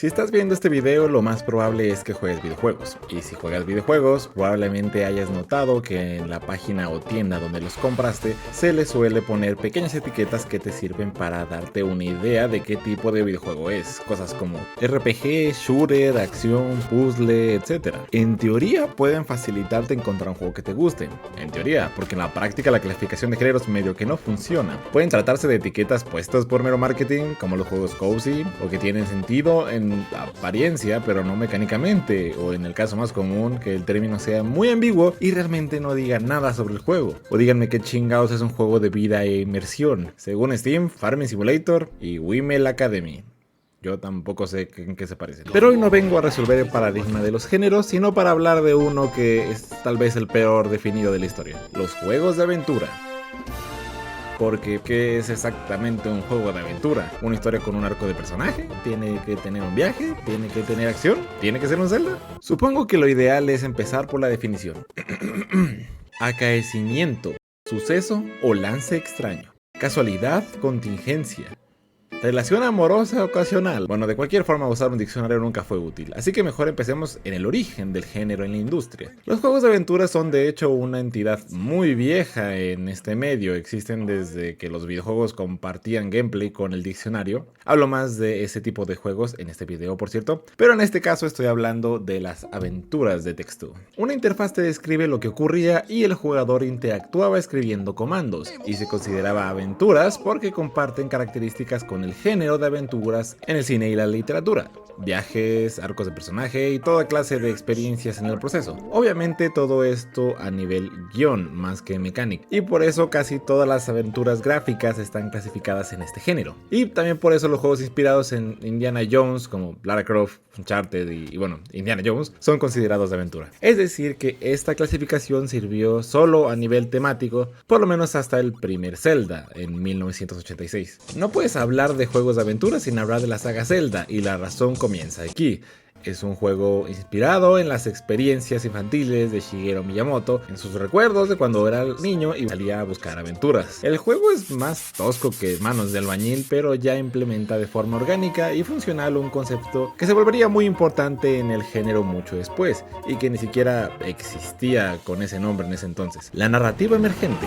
Si estás viendo este video, lo más probable es que juegues videojuegos. Y si juegas videojuegos, probablemente hayas notado que en la página o tienda donde los compraste, se les suele poner pequeñas etiquetas que te sirven para darte una idea de qué tipo de videojuego es. Cosas como RPG, shooter, acción, puzzle, etc. En teoría, pueden facilitarte encontrar un juego que te guste. En teoría, porque en la práctica la clasificación de géneros medio que no funciona. Pueden tratarse de etiquetas puestas por mero marketing, como los juegos cozy, o que tienen sentido en apariencia, pero no mecánicamente, o en el caso más común, que el término sea muy ambiguo y realmente no diga nada sobre el juego. O díganme qué chingados es un juego de vida e inmersión. Según Steam, Farming Simulator y Wimel Academy. Yo tampoco sé en qué se parecen. Pero hoy no vengo a resolver el paradigma de los géneros, sino para hablar de uno que es tal vez el peor definido de la historia: los juegos de aventura. Porque, ¿qué es exactamente un juego de aventura? ¿Una historia con un arco de personaje? ¿Tiene que tener un viaje? ¿Tiene que tener acción? ¿Tiene que ser un Zelda? Supongo que lo ideal es empezar por la definición. Acaecimiento, suceso o lance extraño. Casualidad, contingencia. Relación amorosa ocasional. Bueno, de cualquier forma usar un diccionario nunca fue útil, así que mejor empecemos en el origen del género en la industria. Los juegos de aventura son de hecho una entidad muy vieja en este medio, existen desde que los videojuegos compartían gameplay con el diccionario. Hablo más de ese tipo de juegos en este video, por cierto, pero en este caso estoy hablando de las aventuras de texto. Una interfaz te describe lo que ocurría y el jugador interactuaba escribiendo comandos, y se consideraba aventuras porque comparten características con el género de aventuras en el cine y la literatura. Viajes, arcos de personaje y toda clase de experiencias en el proceso. Obviamente todo esto a nivel guión más que mecánica, y por eso casi todas las aventuras gráficas están clasificadas en este género. Y también por eso los juegos inspirados en Indiana Jones como Lara Croft, Uncharted y bueno, Indiana Jones son considerados de aventura. Es decir que esta clasificación sirvió solo a nivel temático, por lo menos hasta el primer Zelda en 1986. No puedes hablar de juegos de aventura sin hablar de la saga Zelda, y la razón comienza aquí. Es un juego inspirado en las experiencias infantiles de Shigeru Miyamoto, en sus recuerdos de cuando era niño y salía a buscar aventuras. El juego es más tosco que Manos de Albañil, pero ya implementa de forma orgánica y funcional un concepto que se volvería muy importante en el género mucho después, y que ni siquiera existía con ese nombre en ese entonces: la narrativa emergente.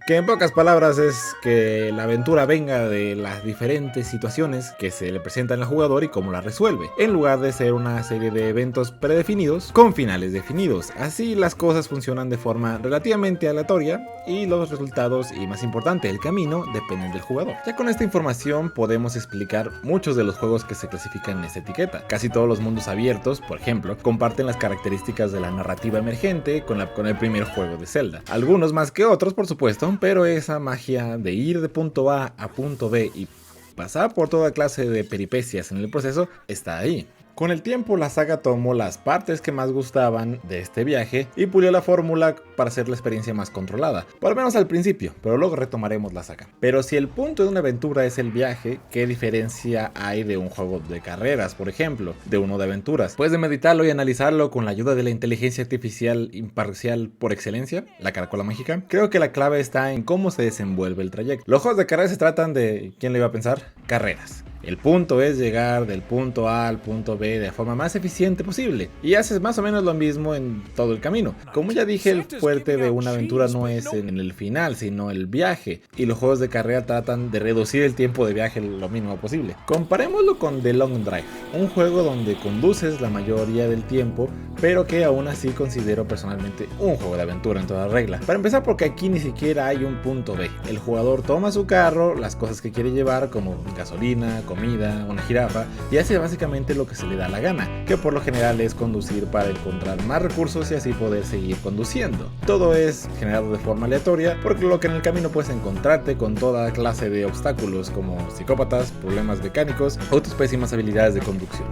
Que en pocas palabras es que la aventura venga de las diferentes situaciones que se le presentan al jugador y cómo las resuelve, en lugar de ser una serie de eventos predefinidos con finales definidos. Así las cosas funcionan de forma relativamente aleatoria y los resultados, y más importante, el camino, dependen del jugador. Ya con esta información podemos explicar muchos de los juegos que se clasifican en esta etiqueta. Casi todos los mundos abiertos, por ejemplo, comparten las características de la narrativa emergente con el primer juego de Zelda. Algunos más que otros, por supuesto, pero esa magia de ir de punto A a punto B y pasar por toda clase de peripecias en el proceso está ahí. Con el tiempo la saga tomó las partes que más gustaban de este viaje y pulió la fórmula para hacer la experiencia más controlada, por lo menos al principio, pero luego retomaremos la saga. Pero si el punto de una aventura es el viaje, ¿qué diferencia hay de un juego de carreras, por ejemplo, de uno de aventuras? Después de meditarlo y analizarlo con la ayuda de la inteligencia artificial imparcial por excelencia, la caracola mágica, creo que la clave está en cómo se desenvuelve el trayecto. Los juegos de carreras se tratan de, ¿quién le iba a pensar?, carreras. El punto es llegar del punto A al punto B de la forma más eficiente posible, y haces más o menos lo mismo en todo el camino. Como ya dije, el fuerte de una aventura no es en el final, sino el viaje, y los juegos de carrera tratan de reducir el tiempo de viaje lo mínimo posible. Comparémoslo con The Long Drive, un juego donde conduces la mayoría del tiempo, pero que aún así considero personalmente un juego de aventura en toda regla. Para empezar, porque aquí ni siquiera hay un punto B. El jugador toma su carro, las cosas que quiere llevar como gasolina, comida, una jirafa, y hace básicamente lo que se le da la gana, que por lo general es conducir para encontrar más recursos y así poder seguir conduciendo. Todo es generado de forma aleatoria, porque lo que en el camino puedes encontrarte con toda clase de obstáculos como psicópatas, problemas mecánicos o tus pésimas habilidades de conducción.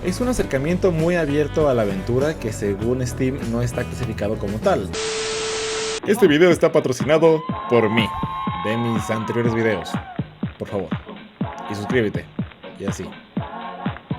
Es un acercamiento muy abierto a la aventura que según Steam no está clasificado como tal. Este video está patrocinado por mí. Ve mis anteriores videos, por favor, y suscríbete, y así.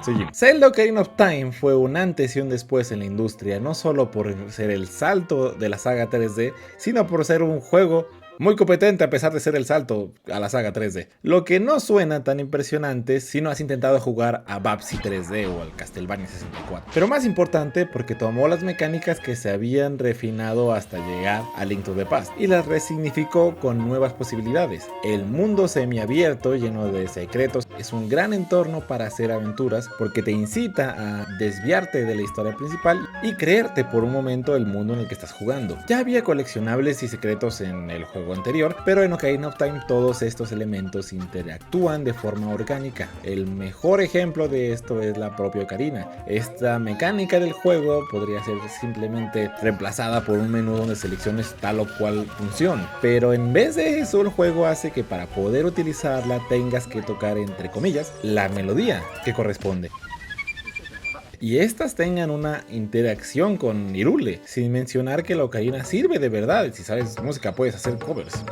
Seguimos. Zelda Ocarina of Time fue un antes y un después en la industria, no solo por ser el salto de la saga 3D, sino por ser un juego Muy competente a pesar de ser el salto a la saga 3D. Lo que no suena tan impresionante si no has intentado jugar a Babsy 3D o al Castlevania 64. Pero más importante porque tomó las mecánicas que se habían refinado hasta llegar a Link to the Past y las resignificó con nuevas posibilidades. El mundo semiabierto lleno de secretos es un gran entorno para hacer aventuras porque te incita a desviarte de la historia principal y creerte por un momento el mundo en el que estás jugando. Ya había coleccionables y secretos en el juego anterior, pero en Ocarina of Time todos estos elementos interactúan de forma orgánica. El mejor ejemplo de esto es la propia Ocarina. Esta mecánica del juego podría ser simplemente reemplazada por un menú donde selecciones tal o cual función, pero en vez de eso el juego hace que para poder utilizarla tengas que tocar, entre comillas, la melodía que corresponde. Y estas tengan una interacción con Hyrule, sin mencionar que la ocarina sirve de verdad. Si sabes música puedes hacer covers.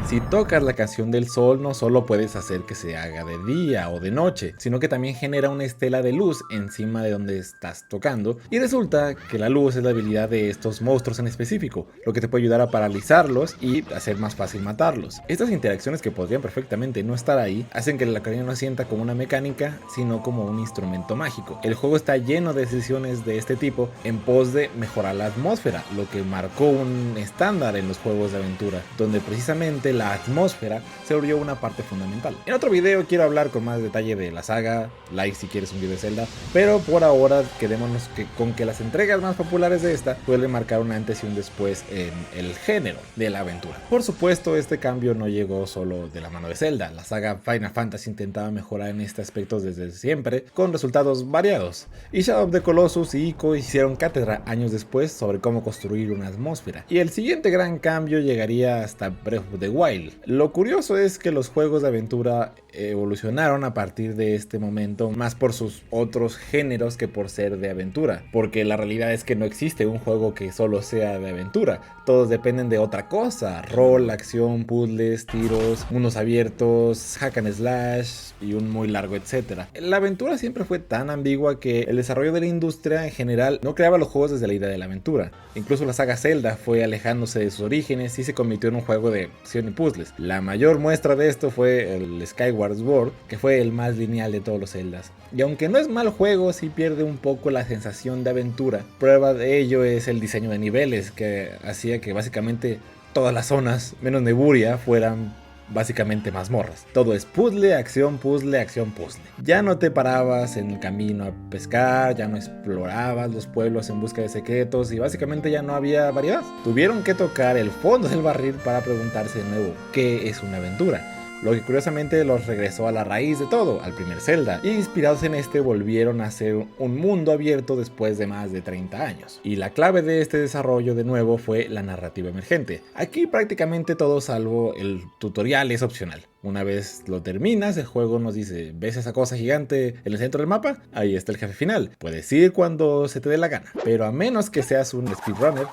Si tocas la canción del sol, no solo puedes hacer que se haga de día o de noche, sino que también genera una estela de luz encima de donde estás tocando, y resulta que la luz es la habilidad de estos monstruos en específico, lo que te puede ayudar a paralizarlos y hacer más fácil matarlos. Estas interacciones, que podrían perfectamente no estar ahí, hacen que la ocarina no sienta como una mecánica, sino como un instrumento mágico. El juego está lleno de decisiones de este tipo en pos de mejorar la atmósfera, lo que marcó un estándar en los juegos de aventura, donde precisamente la atmósfera se volvió una parte fundamental. En otro video quiero hablar con más detalle de la saga, like si quieres un video de Zelda, pero por ahora quedémonos con que las entregas más populares de esta suelen marcar un antes y un después en el género de la aventura. Por supuesto, este cambio no llegó solo de la mano de Zelda. La saga Final Fantasy intentaba mejorar en este aspecto desde siempre, con resultados variados, y Shadow of the Colossus y Ico hicieron cátedra años después sobre cómo construir una atmósfera. Y el siguiente gran cambio llegaría hasta Breath of the Wild. Lo curioso es que los juegos de aventura evolucionaron a partir de este momento más por sus otros géneros que por ser de aventura, porque la realidad es que no existe un juego que solo sea de aventura, todos dependen de otra cosa: rol, acción, puzzles, tiros, mundos abiertos, hack and slash y un muy largo etcétera. La aventura siempre fue tan ambigua que el desarrollo de la industria en general no creaba los juegos desde la idea de la aventura. Incluso la saga Zelda fue alejándose de sus orígenes y se convirtió en un juego de acción y puzzles. La mayor muestra de esto fue el Skyward Sword, que fue el más lineal de todos los Zeldas. Y aunque no es mal juego, sí pierde un poco la sensación de aventura. Prueba de ello es el diseño de niveles, que hacía que básicamente todas las zonas, menos Neburia, fueran básicamente mazmorras. Todo es puzzle, acción, puzzle, acción, puzzle. Ya no te parabas en el camino a pescar, ya no explorabas los pueblos en busca de secretos y básicamente ya no había variedad. Tuvieron que tocar el fondo del barril para preguntarse de nuevo ¿qué es una aventura? Lo que curiosamente los regresó a la raíz de todo, al primer Zelda, y inspirados en este volvieron a ser un mundo abierto después de más de 30 años. Y la clave de este desarrollo de nuevo fue la narrativa emergente. Aquí prácticamente todo salvo el tutorial es opcional. Una vez lo terminas, el juego nos dice: ¿ves esa cosa gigante en el centro del mapa? Ahí está el jefe final. Puedes ir cuando se te dé la gana, pero a menos que seas un speedrunner,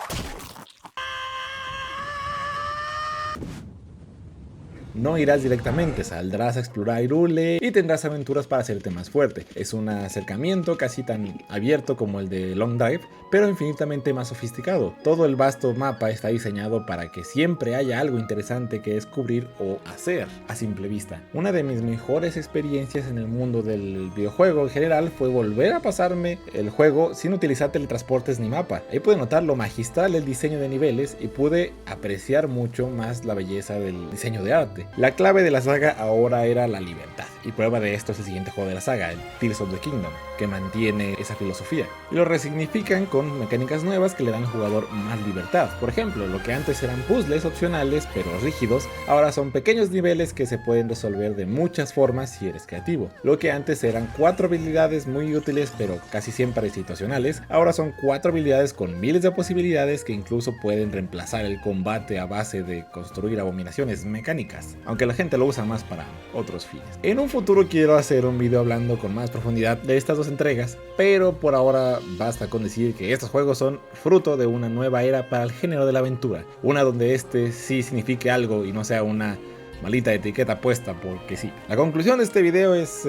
no irás directamente, saldrás a explorar Hyrule y tendrás aventuras para hacerte más fuerte. Es un acercamiento casi tan abierto como el de Long Dive, pero infinitamente más sofisticado. Todo el vasto mapa está diseñado para que siempre haya algo interesante que descubrir o hacer a simple vista. Una de mis mejores experiencias en el mundo del videojuego en general fue volver a pasarme el juego sin utilizar teletransportes ni mapa. Ahí pude notar lo magistral del diseño de niveles y pude apreciar mucho más la belleza del diseño de arte. La clave de la saga ahora era la libertad, y prueba de esto es el siguiente juego de la saga, el Tears of the Kingdom, que mantiene esa filosofía. Y lo resignifican con mecánicas nuevas que le dan al jugador más libertad. Por ejemplo, lo que antes eran puzzles opcionales pero rígidos, ahora son pequeños niveles que se pueden resolver de muchas formas si eres creativo. Lo que antes eran 4 habilidades muy útiles pero casi siempre situacionales, ahora son 4 habilidades con miles de posibilidades que incluso pueden reemplazar el combate a base de construir abominaciones mecánicas, aunque la gente lo usa más para otros fines. En un futuro quiero hacer un video hablando con más profundidad de estas dos entregas, pero por ahora basta con decir que estos juegos son fruto de una nueva era para el género de la aventura, una donde este sí signifique algo y no sea una maldita etiqueta puesta porque sí. La conclusión de este video es,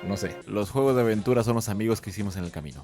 no sé, los juegos de aventura son los amigos que hicimos en el camino.